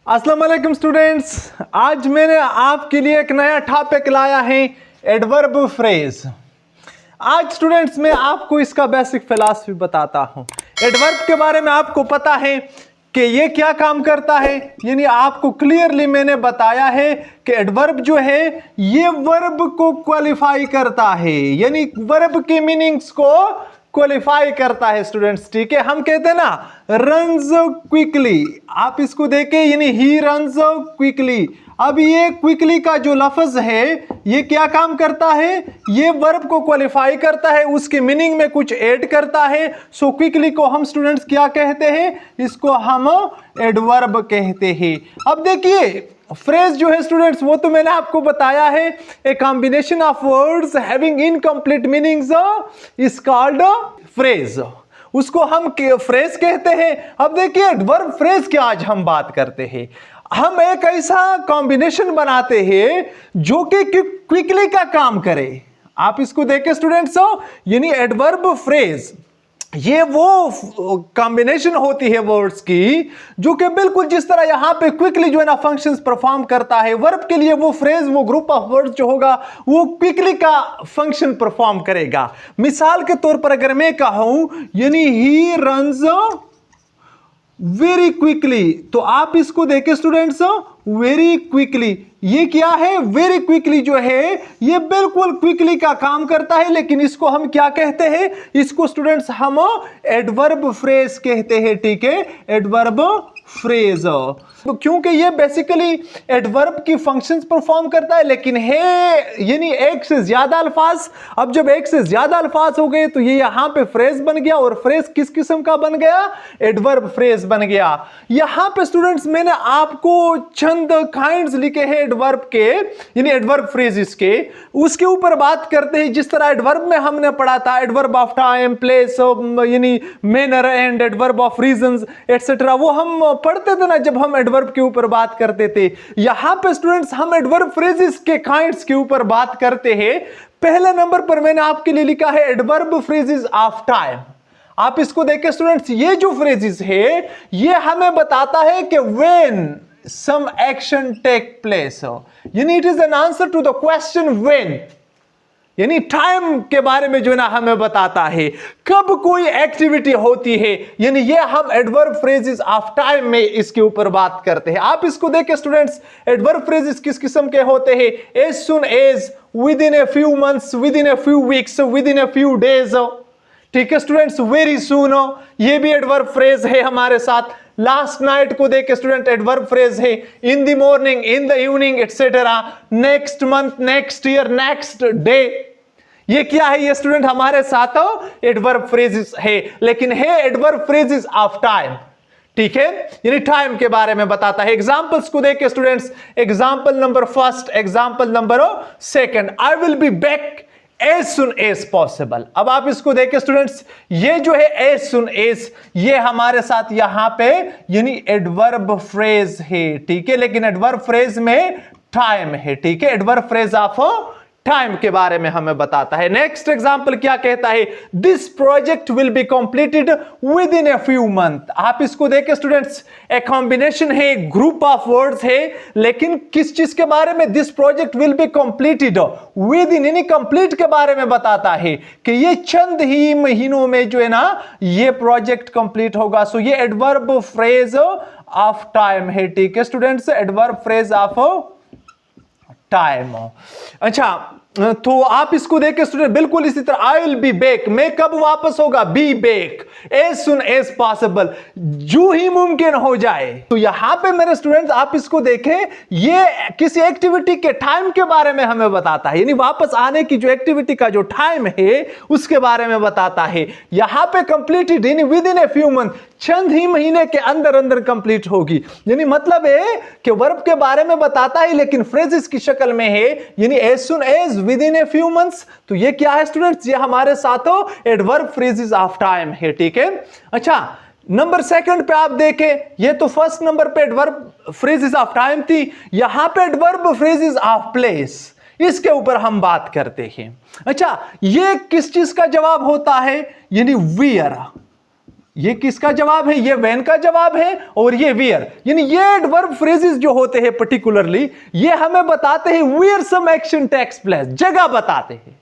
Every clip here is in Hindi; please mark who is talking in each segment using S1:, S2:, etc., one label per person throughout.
S1: अस्सलाम वालेकुम स्टूडेंट्स, आज मैंने आपके लिए एक नया टॉपिक लाया है एडवर्ब फ्रेज। आज स्टूडेंट्स मैं आपको इसका बेसिक फिलॉसफी बताता हूं। एडवर्ब के बारे में आपको पता है कि ये क्या काम करता है, यानी आपको क्लियरली मैंने बताया है कि एडवर्ब जो है ये वर्ब को क्वालिफाई करता है, यानी वर्ब के मीनिंग्स को क्वालिफाई करता है स्टूडेंट्स। ठीक है, हम कहते हैं ना रन्स क्विकली, आप इसको देखें यानी ही रन्स क्विकली। अब ये क्विकली का जो लफ्ज है ये क्या काम करता है, ये वर्ब को क्वालिफाई करता है, उसके मीनिंग में कुछ ऐड करता है। सो क्विकली को हम स्टूडेंट्स क्या कहते हैं, इसको हम एडवर्ब कहते हैं। अब देखिए फ्रेज जो है स्टूडेंट्स वो तो मैंने आपको बताया है, a combination of words having incomplete meanings is called phrase, उसको हम फ्रेज कहते हैं। अब देखिए एडवर्ब फ्रेज की आज हम बात करते हैं। हम एक ऐसा कॉम्बिनेशन बनाते हैं जो कि क्विकली का काम करे। आप इसको देखें स्टूडेंट्स, यानी एडवर्ब फ्रेज ये वो कॉम्बिनेशन होती है वर्ड्स की जो कि बिल्कुल जिस तरह यहां पे क्विकली जो है ना फंक्शंस परफॉर्म करता है, वर्ब के लिए वो फ्रेज वो ग्रुप ऑफ वर्ड्स जो होगा वो क्विकली का फंक्शन परफॉर्म करेगा। मिसाल के तौर पर अगर मैं कहूं यानी ही रन्स वेरी क्विकली, तो आप इसको देखें स्टूडेंट्स, वेरी क्विकली ये क्या है, वेरी क्विकली जो है ये बिल्कुल क्विकली का काम करता है, लेकिन इसको हम क्या कहते हैं, इसको स्टूडेंट्स हम एडवर्ब फ्रेज कहते हैं। ठीक है, एडवर्ब फ्रेज, क्योंकि ये बेसिकली एडवर्ब की फंक्शंस परफॉर्म करता है, लेकिन है यानी एक से ज्यादा अल्फाज। अब जब एक से ज्यादा अल्फाज हो गए तो ये यहां पे फ्रेज बन गया, और फ्रेज किस किस्म का बन गया, एडवर्ब फ्रेज बन गया। यहां पे स्टूडेंट्स मैंने आपको चंद काइंड्स लिखे हैं एडवर्ब के, यानी एडवर्ब फ्रेजेस के, उसके ऊपर बात करते हैं। जिस तरह एडवर्ब में हमने पढ़ा था एडवर्ब ऑफ टाइम, प्लेस, यानी manner and adverb of reasons etcetera, वो हम पढ़ते थे ना जब हम एडवर्ब के ऊपर बात करते थे। यहां पे स्टूडेंट्स हम एडवर्ब फ्रेजेस के काइंड्स के ऊपर बात करते हैं। पहले नंबर पर मैंने आपके लिए लिखा है एडवर्ब फ्रेजेस ऑफ टाइम। आप इसको देखें स्टूडेंट्स, ये जो फ्रेजेस है ये हमें बताता है कि when some action take place, यानी it is an answer to the question when, यानी टाइम के बारे में जो है ना हमें बताता है कब कोई एक्टिविटी होती है, यानी ये हम एडवर्ब फ्रेजेस ऑफ टाइम में इसके ऊपर बात करते हैं। आप इसको देखें स्टूडेंट्स, एडवर्ब फ्रेजेस किस किस्म के होते हैं, as soon as, within a few months, within a few weeks, within a few days. ठीक है स्टूडेंट्स, वेरी सून ये भी एडवर्ब फ्रेज है हमारे साथ। लास्ट नाइट को देख के स्टूडेंट एडवर्ब फ्रेज है। In the morning, in the evening etcetera, next month, next year, next day, ये क्या है, ये स्टूडेंट हमारे साथ एडवर्ब फ्रेजेस है, लेकिन है एडवर्ब फ्रेजेस ऑफ टाइम। ठीक है, यानी टाइम के बारे में बताता है। एग्जांपल्स को देख के students, example number first, example number second, I will be back as soon as possible. अब आप इसको देखें स्टूडेंट्स, ये जो है एज सुन एज ये हमारे साथ यहां पे यानी एडवर्ब फ्रेज है। ठीक है, लेकिन एडवर्ब फ्रेज में टाइम है। ठीक है, एडवर्ब फ्रेज ऑफ टाइम के बारे में हमें बताता है। नेक्स्ट एग्जांपल क्या कहता है, this project will be completed with in a few month. आप इसको देखें स्टूडेंट्स, ए कॉम्बिनेशन है, ग्रुप ऑफ वर्ड्स है, लेकिन किस चीज के बारे में, this project will be completed with in, यानी कंप्लीट के बारे में बताता है कि ये चंद ही महीनों में जो है ना ये प्रोजेक्ट कंप्लीट होगा। सो ये एडवर्ब फ्रेज ऑफ टाइम है। ठीक है students, adverb phrase of time. अच्छा, तो आप इसको देखें स्टूडेंट, बिल्कुल इसी तरह आई विल बी बैक, मैं कब वापस होगा, be back as soon as possible, जो ही मुमकिन हो जाए। तो यहां पे मेरे स्टूडेंट्स आप इसको देखें, ये किसी एक्टिविटी के टाइम के बारे में हमें बताता है, यानी वापस आने की जो एक्टिविटी का जो टाइम है उसके बारे में बताता है। यहां पे कंप्लीटेड यानी within a few month, चंद ही महीने के अंदर अंदर कंप्लीट होगी, यानी मतलब है कि वर्ब के बारे में बताता है लेकिन फ्रेजेस की शक्ल में है, यानी as soon as, within a few months. तो ये क्या है स्टूडेंट्स, ये हमारे साथ एडवर्ब फ्रेजेस ऑफ टाइम है। ठीक है, अच्छा नंबर सेकंड पे आप देखें, ये तो फर्स्ट नंबर पे एडवर्ब फ्रेजेस ऑफ टाइम थी, यहां पे एडवर्ब फ्रेजेस ऑफ प्लेस, इसके ऊपर हम बात करते हैं। अच्छा, ये किस चीज का जवाब होता है, यानी वियर, ये किसका जवाब है? ये व्हेन का जवाब है और ये वेयर। यानी ये एडवर्ब फ्रेजेस जो होते हैं पर्टिकुलरली, ये हमें बताते हैं where some action takes place, जगह बताते हैं।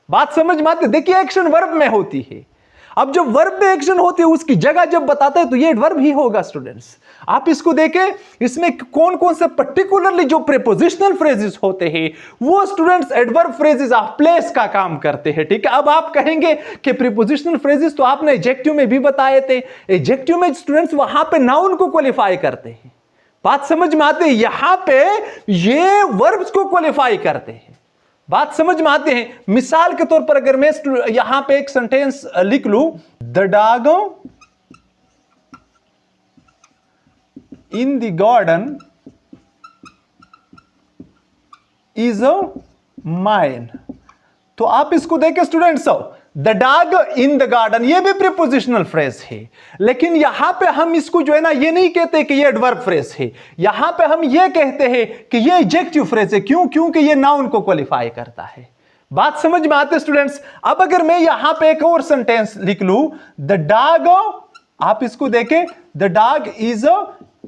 S1: बात समझ में आती है? देखिए एक्शन वर्ब में होती है, अब जब वर्ब में एक्शन होती है उसकी जगह जब बताते हैं तो ये एडवर्ब ही होगा स्टूडेंट्स। आप इसको देखें, इसमें कौन कौन से पर्टिकुलरली जो प्रीपोजिशनल फ्रेजेस होते हैं वो students adverb phrases of place का काम करते हैं। ठीक है, अब आप कहेंगे कि प्रीपोजिशनल फ्रेजेस तो आपने एडजेक्टिव में भी बताए थे, एडजेक्टिव में स्टूडेंट्स वहां पे नाउन को क्वालिफाई करते हैं। बात समझ में आती है? यहां पे ये वर्ब्स को क्वालिफाई करते हैं। बात समझ में आते हैं? मिसाल के तौर पर अगर मैं यहां पे एक सेंटेंस लिख लूं, the dog in the garden is mine, तो आप इसको देखें students, the dog in the garden, ये भी प्रीपोजिशनल फ्रेज है, लेकिन यहां पे हम इसको जो है ना ये नहीं कहते कि ये एडवर्ब फ्रेज है, यहां पे हम ये कहते हैं कि ये एडजेक्टिव फ्रेज है। क्यों? क्योंकि ये नाउन को क्वालिफाई करता है। बात समझ में आते स्टूडेंट्स? अब अगर मैं यहां पे एक और सेंटेंस लिख लूं, द डॉग, आप इसको देखें, the dog is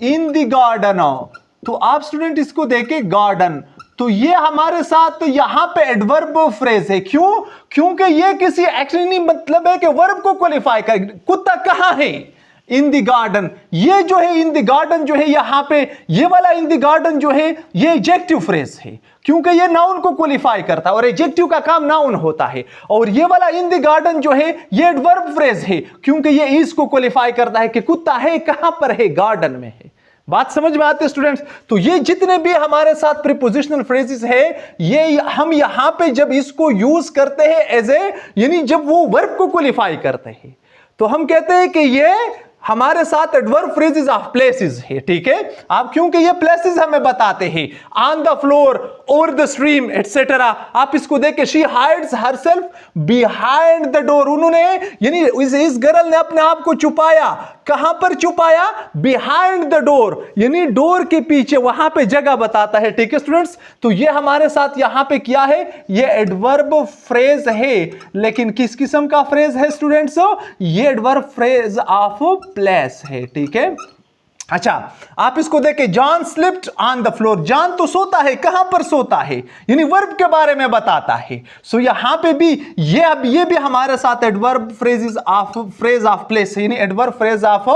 S1: in the garden, तो आप स्टूडेंट इसको देखें गार्डन, तो ये हमारे साथ तो यहां पे एडवर्ब फ्रेज है। क्यों? क्योंकि ये किसी एक्शन नहीं, मतलब है कि वर्ब को क्वालिफाई कर। कुत्ता कहां है? In the garden. ये जो है इन द गार्डन जो है यहां पे, ये वाला इन द गार्डन जो है ये एडजेक्टिव फ्रेज है, क्योंकि ये नाउन को क्वालिफाई करता है और एडजेक्टिव का काम नाउन होता है। और ये वाला इन द गार्डन जो है ये एडवर्ब फ्रेज है, क्योंकि ये इस को क्वालिफाई करता है कि कुत्ता है कहां पर है? गार्डन में है। बात समझ में आती है स्टूडेंट्स? तो ये जितने भी हमारे साथ प्रीपोजिशनल फ्रेजेस है, ये हम यहां पे जब इसको यूज करते हैं एज ए, यानी जब वो वर्ब को क्वालिफाई करते हैं, तो हम कहते हैं कि ये हमारे साथ एडवर्ब फ्रेजेस ऑफ प्लेसेस है। ठीक है, आप क्योंकि ये प्लेसेस हमें बताते हैं, on the floor, over the stream etcetera. आप इसको देखिए, she hides herself behind the door, उन्होंने यानी इस गर्ल ने अपने आप को छुपाया। कहां पर छुपाया? बिहाइंड द डोर, यानी डोर के पीछे, वहां पे जगह बताता है। ठीक है स्टूडेंट्स, तो ये हमारे साथ यहां पे क्या है? ये एडवर्ब फ्रेज है, लेकिन किस किस्म का फ्रेज है स्टूडेंट्स? ये एडवर्ब फ्रेज ऑफ प्लेस है। ठीक है, अच्छा आप इसको देखें, John slipped on the floor, John तो सोता है, कहां पर सोता है? यानी वर्ब के बारे में बताता है। सो यहां पे भी ये भी हमारे साथ एडवर्ब फ्रेज ऑफ प्लेस है, यानी एडवर्ब फ्रेज ऑफ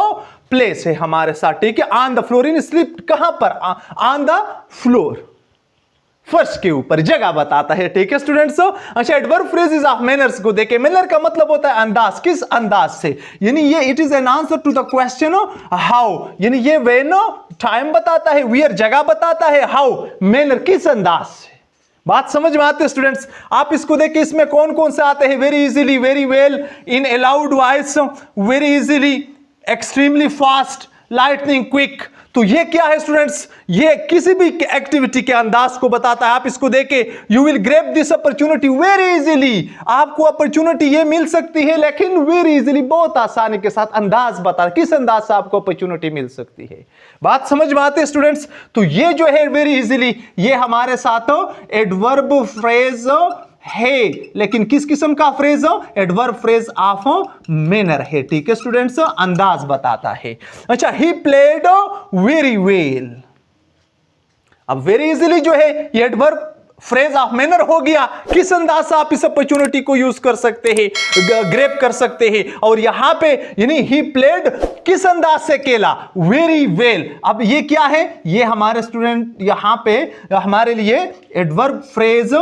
S1: प्लेस है हमारे साथ। ठीक है, ऑन द फ्लोर, यानी स्लिप्ड कहां पर? ऑन द फ्लोर, फर्श के ऊपर, जगह बताता है। ठीक है स्टूडेंट्स, अच्छा एडवर्ब फ्रेजेस ऑफ मैनर्स को देखें। मैनर का मतलब होता है अंदाज, किस अंदाज से, यानी ये it is an answer to the question how, यानी ये व्हेन टाइम बताता है, वेयर जगह बताता है, हाउ मैनर किस अंदाज से। बात समझ में आते हैं स्टूडेंट्स? आप इसको देखिए, इसमें कौन कौन से आते हैं? वेरी इजीली, वेरी वेल, इन ए loud voice, very easily, extremely fast, lightning quick. तो ये क्या है स्टूडेंट्स? ये किसी भी एक्टिविटी के अंदाज को बताता है। आप इसको देखें, you will grab this opportunity very easily, आपको अपॉर्चुनिटी ये मिल सकती है, लेकिन वेरी इजीली, बहुत आसानी के साथ अंदाज बता, किस अंदाज से आपको अपॉर्चुनिटी मिल सकती है। बात समझ में आती है स्टूडेंट्स? तो ये जो है वेरी इजीली, ये हमारे साथ एडवर्ब फ्रेज है, लेकिन किस किस्म का phrase? Adverb phrase of manner है। ठीक है स्टूडेंट्स, अंदाज बताता है। अच्छा, ही प्लेड वेरी वेल, अब वेरी इजीली जो है ये एडवर्ब फ्रेज ऑफ मैनर हो गया, किस अंदाज से आप इस अपॉर्चुनिटी को यूज कर सकते हैं, ग्रैब कर सकते हैं। और यहां पे यानी ही प्लेड किस अंदाज से खेला? Very well. अब ये क्या है? ये हमारे स्टूडेंट यहां पे हमारे लिए एडवर्ब फ्रेज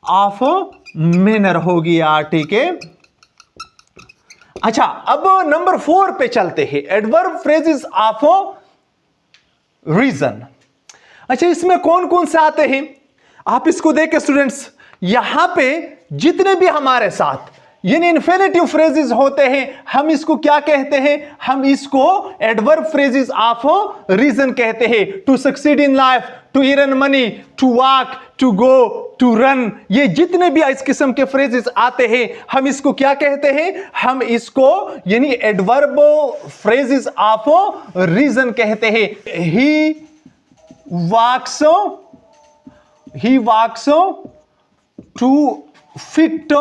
S1: ऑफ मैनर हो गया। ठीक है, अच्छा अब नंबर 4 पे चलते हैं, एडवर्ब फ्रेजेस ऑफ रीजन। अच्छा, इसमें कौन कौन से आते हैं? आप इसको देखें स्टूडेंट्स, यहां पे जितने भी हमारे साथ यानी इन्फिनेटिव फ्रेजेस होते हैं, हम इसको क्या कहते हैं? हम इसको एडवर्ब फ्रेजेस ऑफ रीजन कहते हैं। To succeed in life, to earn money, to walk, to go, to run, ये जितने भी इस किस्म के फ्रेजेस आते हैं, हम इसको क्या कहते हैं? हम इसको यानी एडवर्ब फ्रेजेस ऑफ रीजन कहते हैं। he walks to fit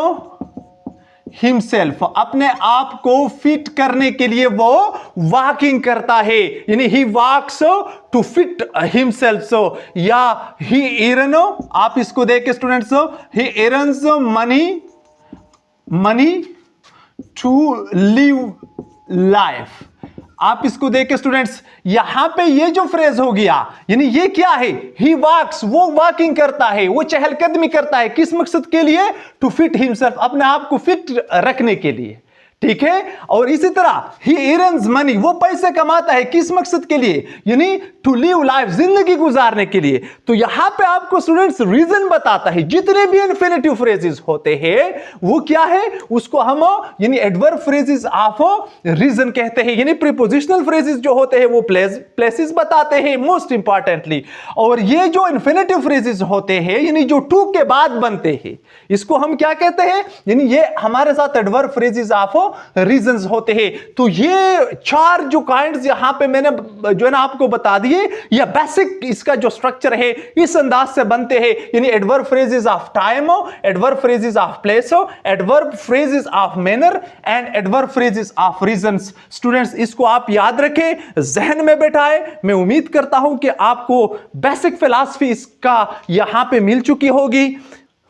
S1: himself, अपने आप को फिट करने के लिए वो वॉकिंग करता है, यानी he walks to fit himself. या ही अर्न, आप इसको देख के students, he earns money to live life. आप इसको देख के स्टूडेंट्स, यहां पे ये जो फ्रेज हो गया, यानी ये क्या है, ही वॉक्स, वो वॉकिंग करता है, वो चहलकदमी करता है, किस मकसद के लिए, टू फिट हिमसेल्फ, अपने आप को फिट रखने के लिए, ठीक है। और इसी तरह ही अर्न्स मनी, वो पैसे कमाता है, किस मकसद के लिए, यानी टू लिव लाइफ, जिंदगी गुजारने के लिए। तो यहां पे आपको स्टूडेंट्स रीजन बताता है, जितने भी इन्फिनेटिव फ्रेजेस होते हैं वो क्या है, उसको हम यानी एडवर्ब फ्रेजेस ऑफ रीजन कहते हैं, यानी प्रीपोजिशनल फ्रेजेस जो होते हैं वो प्लेसेस बताते हैं मोस्ट इंपॉर्टेंटली। और ये जो इन्फिनेटिव फ्रेजेस होते हैं, यानी जो टू के बाद बनते हैं, इसको हम क्या कहते हैं, यानी ये हमारे साथ एडवर्ब फ्रेजेस ऑफ रीजंस होते हैं। तो ये चार जो काइंड्स यहां पे मैंने जो है ना आपको बता दिए, या बेसिक इसका जो स्ट्रक्चर है इस अंदाज से बनते हैं, यानी adverb phrases of time, adverb phrases of place, adverb phrases of manner and adverb phrases of reasons. Students इसको आप याद रखें, जहन में बैठाएं। मैं उम्मीद करता हूं कि आपको बेसिक फिलॉसफी इसका यहां पे मिल चुकी होगी।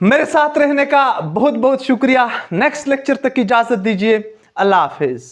S1: मेरे साथ रहने का बहुत बहुत शुक्रिया। नेक्स्ट लेक्चर तक इजाजत दीजिए। अल्लाह हाफिज।